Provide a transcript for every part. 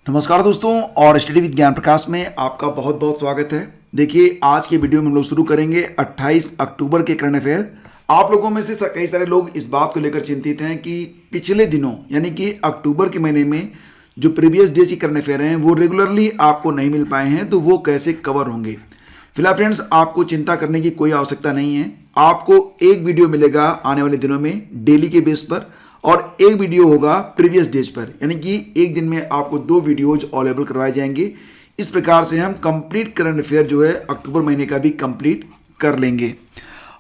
नमस्कार दोस्तों, और स्टडी विद ज्ञान प्रकाश में आपका बहुत बहुत स्वागत है। देखिए, आज के वीडियो में हम लोग शुरू करेंगे 28 अक्टूबर के करंट अफेयर। आप लोगों में से कई सारे लोग इस बात को लेकर चिंतित हैं कि पिछले दिनों यानी कि अक्टूबर के महीने में जो प्रीवियस डेज की करंट अफेयर हैं वो रेगुलरली आपको नहीं मिल पाए हैं, तो वो कैसे कवर होंगे। फिलहाल फ्रेंड्स, आपको चिंता करने की कोई आवश्यकता नहीं है। आपको एक वीडियो मिलेगा आने वाले दिनों में डेली के बेस पर, और एक वीडियो होगा प्रीवियस डेज पर, यानी कि एक दिन में आपको 2 वीडियोज अवेलेबल करवाए जाएंगे। इस प्रकार से हम कंप्लीट करंट अफेयर जो है अक्टूबर महीने का भी कंप्लीट कर लेंगे।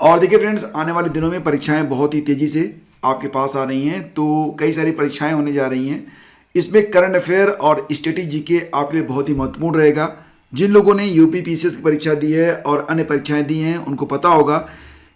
और देखिए फ्रेंड्स, आने वाले दिनों में परीक्षाएं बहुत ही तेज़ी से आपके पास आ रही हैं, तो कई सारी परीक्षाएं होने जा रही हैं। इसमें करंट अफेयर और स्टैटिक जीके आपके लिए बहुत ही महत्वपूर्ण रहेगा। जिन लोगों ने यूपी पीसीएस की परीक्षा दी है और अन्य परीक्षाएं दी हैं, उनको पता होगा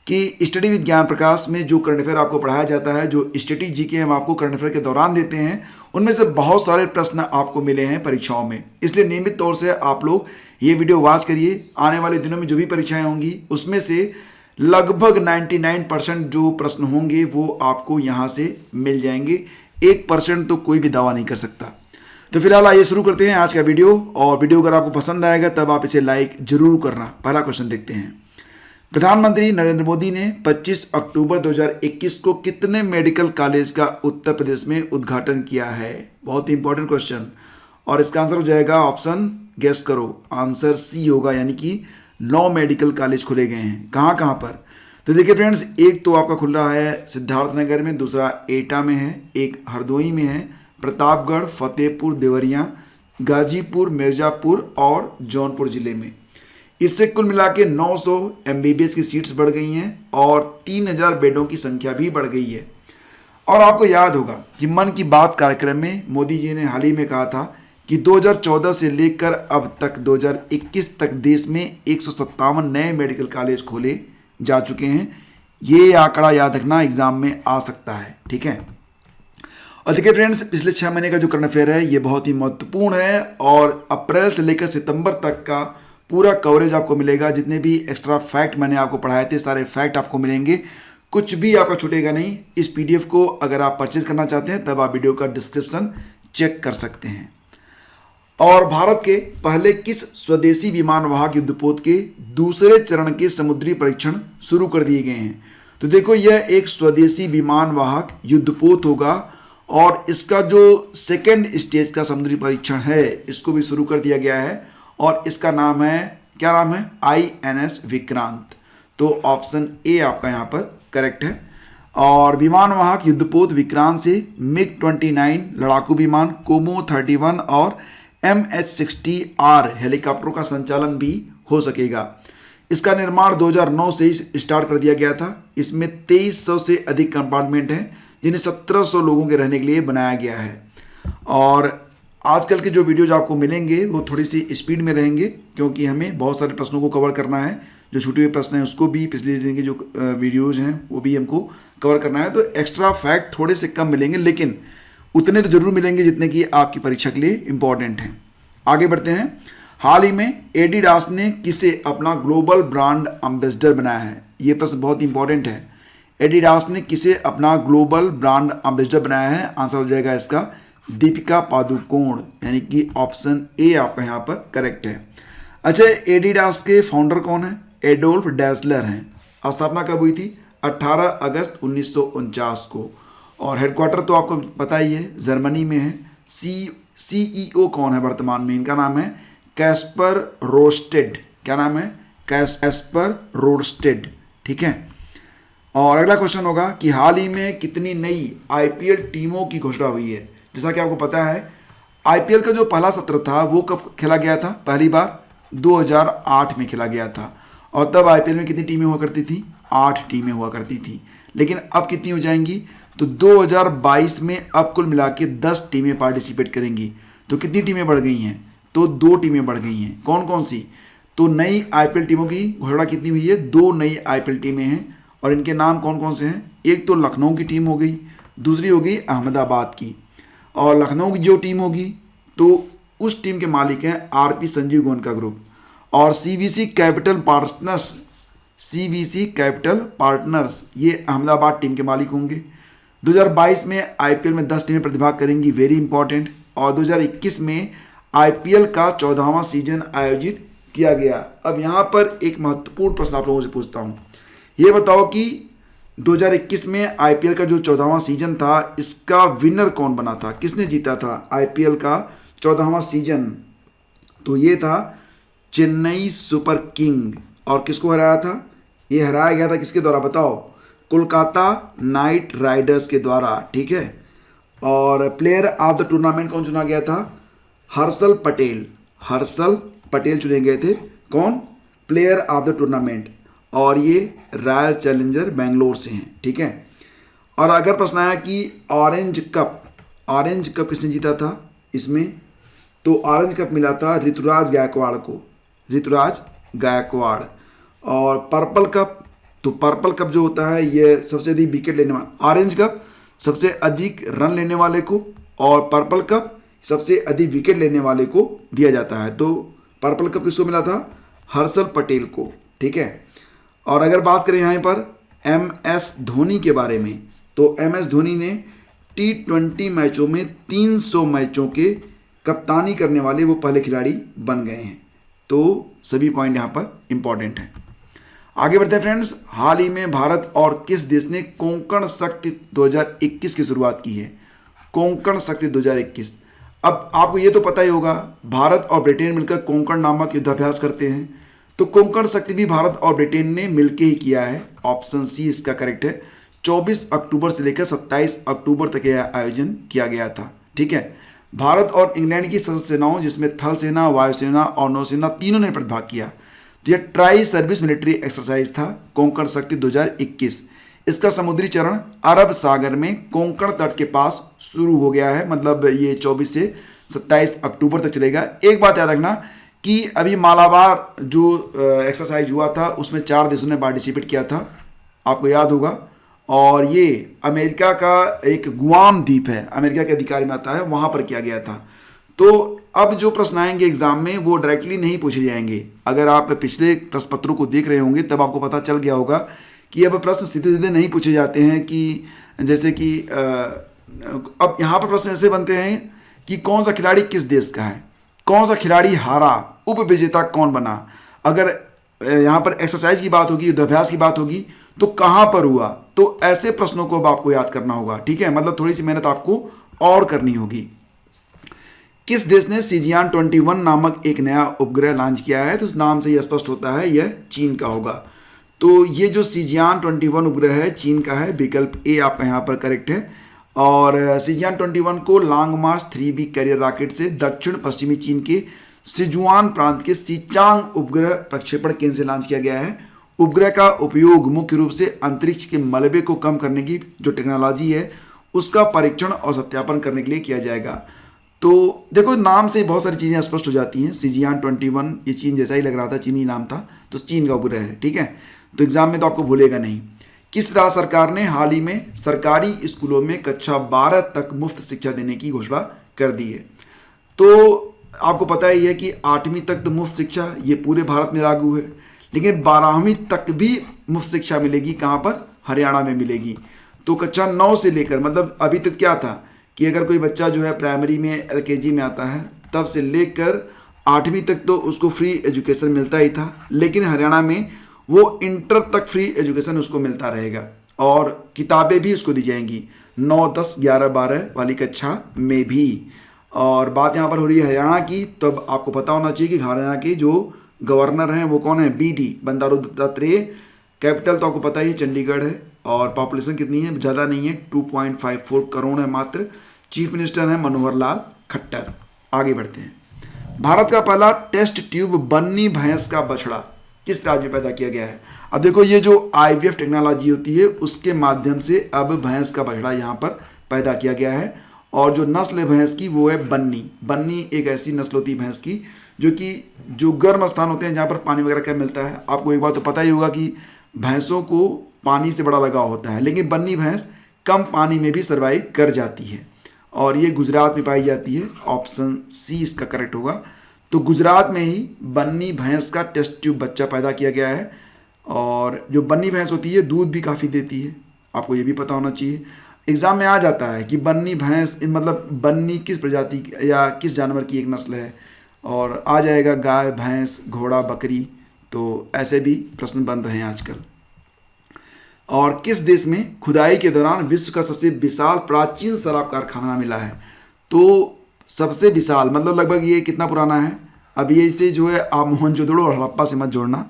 कि स्टडी विद ज्ञान प्रकाश में जो करंट अफेयर आपको पढ़ाया जाता है, जो स्टैटिक जीके हम आपको करंट अफेयर के दौरान देते हैं, उनमें से बहुत सारे प्रश्न आपको मिले हैं परीक्षाओं में। इसलिए नियमित तौर से आप लोग ये वीडियो वॉच करिए। आने वाले दिनों में जो भी परीक्षाएं होंगी उसमें से लगभग 99% जो प्रश्न होंगे वो आपको यहाँ से मिल जाएंगे। 1% तो कोई भी दावा नहीं कर सकता। तो फिलहाल आइए शुरू करते हैं आज का वीडियो। और वीडियो अगर आपको पसंद आएगा तब आप इसे लाइक जरूर करना। पहला क्वेश्चन देखते हैं। प्रधानमंत्री नरेंद्र मोदी ने 25 अक्टूबर 2021 को कितने मेडिकल कॉलेज का उत्तर प्रदेश में उद्घाटन किया है? बहुत ही इंपॉर्टेंट क्वेश्चन। और इसका आंसर हो जाएगा, ऑप्शन गेस करो, आंसर सी होगा, यानी कि 9 मेडिकल कॉलेज खुले गए हैं। कहाँ कहाँ पर? तो देखिए फ्रेंड्स, एक तो आपका खुल रहा है सिद्धार्थनगर में, दूसरा एटा में है, एक हरदोई में है, प्रतापगढ़, फतेहपुर, देवरिया, गाजीपुर, मिर्ज़ापुर और जौनपुर जिले में। इससे कुल मिला के 900 MBBS की सीट्स बढ़ गई हैं और 3000 बेडों की संख्या भी बढ़ गई है। और आपको याद होगा कि मन की बात कार्यक्रम में मोदी जी ने हाल ही में कहा था कि 2014 से लेकर अब तक 2021 तक देश में 157 नए मेडिकल कॉलेज खोले जा चुके हैं। ये आंकड़ा याद रखना, एग्जाम में आ सकता है, ठीक है। और देखिए फ्रेंड्स, पिछले 6 महीने का जो करंट अफेयर है ये बहुत ही महत्वपूर्ण है, और अप्रैल से लेकर सितंबर तक का पूरा कवरेज आपको मिलेगा। जितने भी एक्स्ट्रा फैक्ट मैंने आपको पढ़ाए थे, सारे फैक्ट आपको मिलेंगे, कुछ भी आपका छूटेगा नहीं। इस PDF को अगर आप परचेज करना चाहते हैं तब आप वीडियो का डिस्क्रिप्शन चेक कर सकते हैं। और भारत के पहले किस स्वदेशी विमान वाहक युद्धपोत के दूसरे चरण के समुद्री परीक्षण शुरू कर दिए गए हैं? तो देखो, यह एक स्वदेशी विमान वाहक युद्धपोत होगा, और इसका जो सेकेंड स्टेज का समुद्री परीक्षण है इसको भी शुरू कर दिया गया है, और इसका नाम है, क्या नाम है? INS विक्रांत। तो ऑप्शन ए आपका यहाँ पर करेक्ट है। और विमान वाहक युद्धपोत विक्रांत से MiG-29 लड़ाकू विमान, कोमो 31 और MH-60R हेलीकॉप्टरों का संचालन भी हो सकेगा। इसका निर्माण 2009 से ही स्टार्ट कर दिया गया था। इसमें 2300 से अधिक कंपार्टमेंट हैं, जिन्हें 1700 लोगों के रहने के लिए बनाया गया है। और आजकल के जो वीडियोज आपको मिलेंगे वो थोड़ी सी स्पीड में रहेंगे, क्योंकि हमें बहुत सारे प्रश्नों को कवर करना है। जो छूटे हुए प्रश्न हैं उसको भी, पिछले दिन के जो वीडियोज़ हैं वो भी हमको कवर करना है। तो एक्स्ट्रा फैक्ट थोड़े से कम मिलेंगे, लेकिन उतने तो जरूर मिलेंगे जितने कि आपकी परीक्षा के लिए इम्पॉर्टेंट हैं। आगे बढ़ते हैं। हाल ही में एडिडास ने किसे अपना ग्लोबल ब्रांड एम्बेसडर बनाया है? ये प्रश्न बहुत इंपॉर्टेंट है। एडिडास ने किसे अपना ग्लोबल ब्रांड एम्बेसडर बनाया है? आंसर हो जाएगा इसका दीपिका पादुकोण, यानी कि ऑप्शन ए आपका यहाँ पर करेक्ट है। अच्छा, एडिडास के फाउंडर कौन है? एडोल्फ डैसलर हैं। स्थापना कब हुई थी? 18 अगस्त 1949 को। और हेडक्वार्टर तो आपको पता ही है, जर्मनी में है। CEO कौन है वर्तमान में? इनका नाम है कैस्पर रोस्टेड। क्या नाम है? कैस्पर रोस्टेड, ठीक है। और अगला क्वेश्चन होगा कि हाल ही में कितनी नई IPL टीमों की घोषणा हुई है? जैसा कि आपको पता है, IPL का जो पहला सत्र था वो कब खेला गया था? पहली बार 2008 में खेला गया था। और तब IPL में कितनी टीमें हुआ करती थी? 8 टीमें हुआ करती थी। लेकिन अब कितनी हो जाएंगी? तो 2022 में अब कुल मिला के 10 टीमें पार्टिसिपेट करेंगी। तो कितनी टीमें बढ़ गई हैं? तो 2 टीमें बढ़ गई हैं। कौन कौन सी? तो नई IPL टीमों की घोषणा कितनी हुई है? 2 नई IPL टीमें हैं, और इनके नाम कौन कौन से हैं? एक तो लखनऊ की टीम हो गई, दूसरी होगी अहमदाबाद की। और लखनऊ की जो टीम होगी तो उस टीम के मालिक हैं RP संजीव गोयनका ग्रुप। और CVC कैपिटल पार्टनर्स ये अहमदाबाद टीम के मालिक होंगे। 2022 में IPL में 10 टीमें प्रतिभाग करेंगी, वेरी इंपॉर्टेंट। और 2021 में आईपीएल का 14वां सीजन आयोजित किया गया। अब यहाँ पर एक महत्वपूर्ण प्रश्न आप लोगों से पूछता हूँ, ये बताओ कि 2021 में आईपीएल का जो 14वां सीजन था, इसका विनर कौन बना था, किसने जीता था आईपीएल का 14वां सीजन? तो ये था चेन्नई सुपर किंग। और किसको हराया था? ये हराया गया था किसके द्वारा बताओ? कोलकाता नाइट राइडर्स के द्वारा, ठीक है। और प्लेयर ऑफ द टूर्नामेंट कौन चुना गया था? हर्षल पटेल। हर्षल पटेल चुने गए थे। कौन? Player of the tournament. और ये रॉयल चैलेंजर बेंगलोर से हैं, ठीक है। और अगर प्रश्न आया कि ऑरेंज कप किसने जीता था इसमें, तो ऑरेंज कप मिला था ऋतुराज गायकवाड़ को, ऋतुराज गायकवाड़। और पर्पल कप, तो पर्पल कप जो होता है ये सबसे अधिक विकेट लेने वाला, ऑरेंज कप सबसे अधिक रन लेने वाले को, और पर्पल कप सबसे अधिक विकेट लेने वाले को दिया जाता है। तो पर्पल कप किसको मिला था? हर्षल पटेल को, ठीक है। और अगर बात करें यहाँ पर एमएस धोनी के बारे में, तो एमएस धोनी ने T20 मैचों में 300 मैचों के कप्तानी करने वाले वो पहले खिलाड़ी बन गए हैं। तो सभी पॉइंट यहाँ पर इंपॉर्टेंट हैं। आगे बढ़ते हैं फ्रेंड्स। हाल ही में भारत और किस देश ने कोंकण शक्ति 2021 की शुरुआत की है? कोंकण शक्ति 2021। अब आपको ये तो पता ही होगा, भारत और ब्रिटेन मिलकर कोंकण नामक युद्धाभ्यास करते हैं। तो कोंकण शक्ति भी भारत और ब्रिटेन ने मिलकर ही किया है। ऑप्शन सी इसका करेक्ट है। 24 अक्टूबर से लेकर 27 अक्टूबर तक यह आयोजन किया गया था, ठीक है। भारत और इंग्लैंड की सशस्त्र सेनाओं, जिसमें थल सेना, वायुसेना और नौसेना तीनों ने प्रतिभाग किया। तो यह ट्राई सर्विस मिलिट्री एक्सरसाइज था कोंकण शक्ति 2021। इसका समुद्री चरण अरब सागर में कोंकण तट के पास शुरू हो गया है, मतलब ये 24 से 27 अक्टूबर तक चलेगा। एक बात याद रखना कि अभी मालाबार जो एक्सरसाइज हुआ था उसमें 4 देशों ने पार्टिसिपेट किया था, आपको याद होगा। और ये अमेरिका का एक गुआम द्वीप है, अमेरिका के अधिकार में आता है, वहाँ पर किया गया था। तो अब जो प्रश्न आएंगे एग्जाम में वो डायरेक्टली नहीं पूछे जाएंगे। अगर आप पिछले प्रश्न पत्रों को देख रहे होंगे तब आपको पता चल गया होगा कि अब प्रश्न सीधे सीधे नहीं पूछे जाते हैं। कि जैसे कि अब यहाँ पर प्रश्न ऐसे बनते हैं कि कौन सा खिलाड़ी किस देश का है, कौन सा खिलाड़ी हारा, उप विजेता कौन बना। अगर यहाँ पर एक्सरसाइज की बात होगी, युद्धाभ्यास की बात होगी, तो कहाँ पर हुआ। तो ऐसे प्रश्नों को अब आपको याद करना होगा, ठीक है। मतलब थोड़ी सी मेहनत आपको और करनी होगी। किस देश ने सीजियान 21 नामक एक नया उपग्रह लॉन्च किया है? तो उस नाम से यह स्पष्ट होता है यह चीन का होगा। तो ये जो सीजियान 21 उपग्रह है चीन का है। विकल्प ए आपका यहाँ पर करेक्ट है। और सीजियान 21 को लॉन्ग मार्च 3B कैरियर रॉकेट से दक्षिण पश्चिमी चीन के सिजुआन प्रांत के सीचांग उपग्रह प्रक्षेपण केंद्र से लॉन्च किया गया है। उपग्रह का उपयोग मुख्य रूप से अंतरिक्ष के मलबे को कम करने की जो टेक्नोलॉजी है उसका परीक्षण और सत्यापन करने के लिए किया जाएगा। तो देखो नाम से बहुत सारी चीज़ें स्पष्ट हो जाती हैं। सीजियान 21 ये चीन जैसा ही लग रहा था, चीनी नाम था, तो चीन का उपग्रह है, ठीक है। तो एग्जाम में तो आपको भूलेगा नहीं। किस राज्य सरकार ने हाल ही में सरकारी स्कूलों में कक्षा 12 तक मुफ्त शिक्षा देने की घोषणा कर दी है? तो आपको पता ही है कि 8वीं तक तो मुफ्त शिक्षा ये पूरे भारत में लागू है, लेकिन 12वीं तक भी मुफ्त शिक्षा मिलेगी। कहाँ पर? हरियाणा में मिलेगी। तो कक्षा 9 से लेकर, मतलब अभी तक क्या था कि अगर कोई बच्चा जो है प्राइमरी में LKG में आता है तब से लेकर 8वीं तक तो उसको फ्री एजुकेशन मिलता ही था, लेकिन हरियाणा में वो इंटर तक फ्री एजुकेशन उसको मिलता रहेगा और किताबें भी उसको दी जाएंगी 9, 10, 11, 12 वाली कक्षा में भी। और बात यहाँ पर हो रही है हरियाणा की, तब आपको पता होना चाहिए कि हरियाणा के जो गवर्नर हैं वो कौन है? BD बंडारू दत्तात्रेय। कैपिटल तो आपको पता ही चंडीगढ़ है। और पॉपुलेशन कितनी है? ज़्यादा नहीं है, 2.54 करोड़ है मात्र। चीफ मिनिस्टर हैं मनोहर लाल खट्टर। आगे बढ़ते हैं। भारत का पहला टेस्ट ट्यूब बन्नी भैंस का बछड़ा किस राज्य में पैदा किया गया है? अब देखो ये जो IVF टेक्नोलॉजी होती है उसके माध्यम से अब भैंस का बछड़ा यहाँ पर पैदा किया गया है। और जो नस्ल है भैंस की वो है बन्नी। बन्नी एक ऐसी नस्ल होती है भैंस की जो गर्म स्थान होते हैं जहाँ पर पानी वगैरह क्या मिलता है। आपको एक बात तो पता ही होगा कि भैंसों को पानी से बड़ा लगाव होता है, लेकिन बन्नी भैंस कम पानी में भी सर्वाइव कर जाती है और ये गुजरात में पाई जाती है। ऑप्शन सी इसका करेक्ट होगा। तो गुजरात में ही बन्नी भैंस का टेस्ट ट्यूब बच्चा पैदा किया गया है। और जो बन्नी भैंस होती है दूध भी काफ़ी देती है, आपको ये भी पता होना चाहिए। एग्जाम में आ जाता है कि बन्नी भैंस मतलब बन्नी किस प्रजाति या किस जानवर की एक नस्ल है, और आ जाएगा गाय भैंस घोड़ा बकरी। तो ऐसे भी प्रश्न बन रहे हैं आजकल। और किस देश में खुदाई के दौरान विश्व का सबसे विशाल प्राचीन शराब कारखाना मिला है? तो सबसे विशाल मतलब लगभग ये कितना पुराना है? अब ये इसे जो है आप मोहनजोदड़ो और हड़प्पा से मत जोड़ना।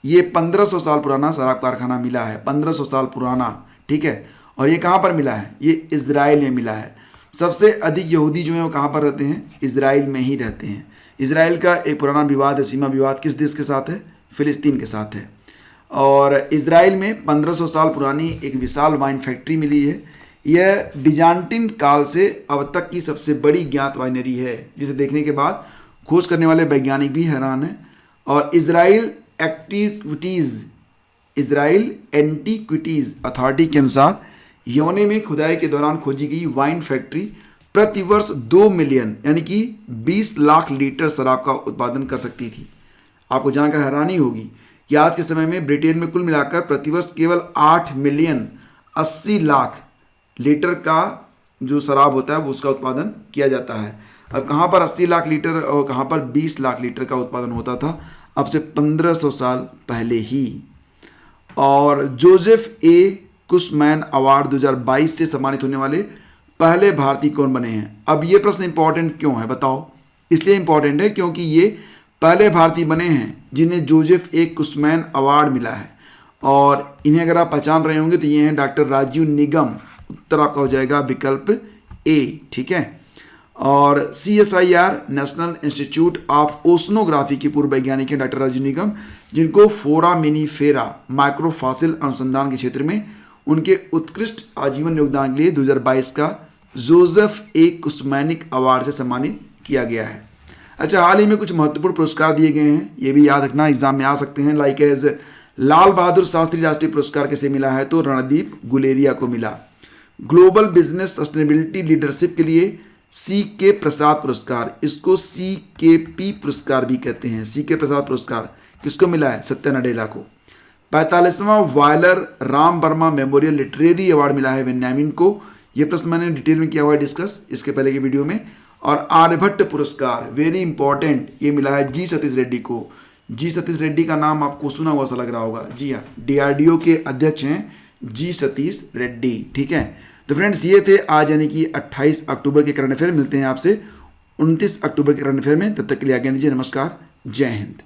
ये 1500 साल पुराना शराब कारखाना मिला है, 1500 साल पुराना, ठीक है। और ये कहाँ पर मिला है? ये इजराइल में मिला है। सबसे अधिक यहूदी जो है वो कहाँ पर रहते हैं? इजराइल में ही रहते हैं। इजराइल का एक पुराना विवाद है, सीमा विवाद, किस देश के साथ है? फिलिस्तीन के साथ है। और इजराइल में 1500 साल पुरानी एक विशाल वाइन फैक्ट्री मिली है। यह बिजान्टिन काल से अब तक की सबसे बड़ी ज्ञात वाइनरी है, जिसे देखने के बाद खोज करने वाले वैज्ञानिक भी हैरान हैं। और इजराइल एंटीक्विटीज़ अथॉरिटी के अनुसार यौने में खुदाई के दौरान खोजी गई वाइन फैक्ट्री प्रतिवर्ष 2 मिलियन यानी कि 20 लाख लीटर शराब का उत्पादन कर सकती थी। आपको जानकर हैरानी होगी कि आज के समय में ब्रिटेन में कुल मिलाकर प्रतिवर्ष केवल 8 मिलियन 80 लाख लीटर का जो शराब होता है वो उसका उत्पादन किया जाता है। अब कहाँ पर 80 लाख लीटर और कहाँ पर 20 लाख लीटर का उत्पादन होता था? अब से 1500 साल पहले ही। और जोसेफ ए कुशमैन अवार्ड 2022 से सम्मानित होने वाले पहले भारतीय कौन बने हैं? अब ये प्रश्न इंपॉर्टेंट क्यों है बताओ? इसलिए इंपॉर्टेंट है क्योंकि ये पहले भारतीय बने हैं जिन्हें जोसेफ ए कुशमैन अवार्ड मिला है। और इन्हें अगर आप पहचान रहे होंगे तो ये हैं डॉक्टर राजीव निगम। उत्तर आपका हो जाएगा विकल्प ए, ठीक है। और CSIR national institute of oceanography के पूर्व वैज्ञानिक हैं डॉक्टर राजीव निगम, जिनको फोरामिनीफेरा माइक्रोफॉसिल अनुसंधान के क्षेत्र में उनके उत्कृष्ट आजीवन योगदान के लिए 2022 का जोसेफ ए कुशमैनिक अवार्ड से सम्मानित किया गया है। अच्छा, हाल ही में कुछ महत्वपूर्ण पुरस्कार दिए गए हैं, ये भी याद रखना, एग्जाम में आ सकते हैं। लाइक एज लाल बहादुर शास्त्री राष्ट्रीय पुरस्कार किसे मिला है? तो रणदीप गुलेरिया को मिला। ग्लोबल बिजनेस सस्टेनेबिलिटी लीडरशिप के लिए CK प्रसाद पुरस्कार, इसको CKP पुरस्कार भी कहते हैं। CK प्रसाद पुरस्कार किसको मिला है? सत्या नडेला को। 45वां Vayalar Rama Varma memorial literary award मिला है बेन्यामिन को। ये प्रश्न मैंने डिटेल में किया हुआ है डिस्कस इसके पहले की वीडियो में। और आर्यभट्ट पुरस्कार वेरी इंपॉर्टेंट, ये मिला है जी सतीश रेड्डी को। जी सतीश रेड्डी का नाम आपको सुना हुआ सा लग रहा होगा। जी हाँ, DRDO के अध्यक्ष हैं जी सतीश रेड्डी, ठीक है। तो फ्रेंड्स, ये थे आज यानी कि 28 अक्टूबर के करंट अफेयर। मिलते हैं आपसे 29 अक्टूबर के करंट अफेयर में। तब तक के लिए आज्ञा दीजिए। नमस्कार, जय हिंद।